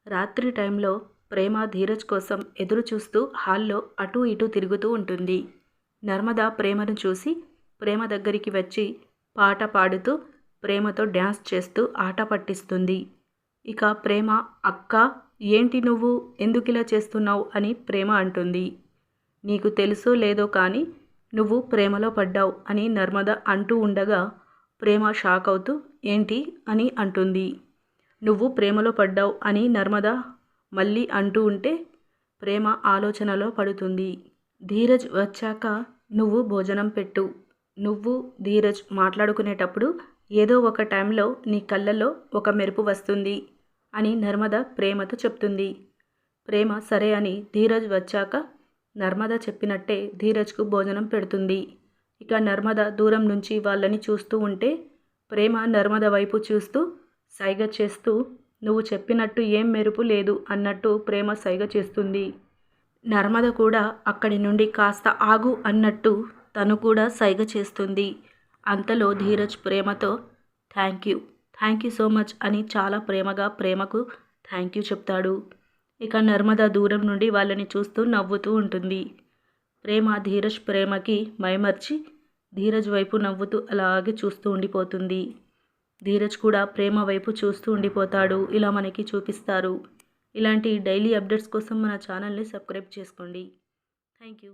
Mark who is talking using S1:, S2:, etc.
S1: రాత్రి టైంలో ప్రేమ ధీరజ్ కోసం ఎదురు చూస్తూ హాల్లో అటూ ఇటూ తిరుగుతూ ఉంటుంది. నర్మద ప్రేమను చూసి ప్రేమ దగ్గరికి వచ్చి పాట పాడుతూ ప్రేమతో డ్యాన్స్ చేస్తూ ఆట పట్టిస్తుంది. ఇక ప్రేమ అక్క ఏంటి నువ్వు ఎందుకిలా చేస్తున్నావు అని ప్రేమ అంటుంది. నీకు తెలుసో లేదో కానీ నువ్వు ప్రేమలో పడ్డావు అని నర్మద అంటూ ఉండగా ప్రేమ షాక్ అవుతూ ఏంటి అని అంటుంది. నువ్వు ప్రేమలో పడ్డావు అని నర్మద మళ్ళీ అంటూ ఉంటే ప్రేమ ఆలోచనలో పడుతుంది. ధీరజ్ వచ్చాక నువ్వు భోజనం పెట్టు. నువ్వు ధీరజ్ మాట్లాడుకునేటప్పుడు ఏదో ఒక టైంలో నీ కళ్ళల్లో ఒక మెరుపు వస్తుంది అని నర్మద ప్రేమతో చెప్తుంది. ప్రేమ సరే అని ధీరజ్ వచ్చాక నర్మద చెప్పినట్టే ధీరజ్కు భోజనం పెడుతుంది. ఇక నర్మద దూరం నుంచి వాళ్ళని చూస్తూ ఉంటే ప్రేమ నర్మద వైపు చూస్తూ సైగ చేస్తూ నువ్వు చెప్పినట్టు ఏం మెరుపు లేదు అన్నట్టు ప్రేమ సైగ చేస్తుంది. నర్మద కూడా అక్కడి నుండి కాస్త ఆగు అన్నట్టు తను కూడా సైగ చేస్తుంది. అంతలో ధీరజ్ ప్రేమతో థ్యాంక్ యూ సో మచ్ అని చాలా ప్రేమగా ప్రేమకు థ్యాంక్ యూ చెప్తాడు. ఇక నర్మద దూరం నుండి వాళ్ళని చూస్తూ నవ్వుతూ ఉంటుంది. ప్రేమ ధీరజ్ ప్రేమకి మైమర్చి ధీరజ్ వైపు నవ్వుతూ అలాగే చూస్తూ ఉండిపోతుంది. ధీరజ్ కూడా ప్రేమ వైపు చూస్తూ ఉండిపోతాడు. ఇలా మనకి చూపిస్తారు. ఇలాంటి డైలీ అప్డేట్స్ కోసం మన ఛానల్ని సబ్స్క్రైబ్ చేసుకోండి. Thank you.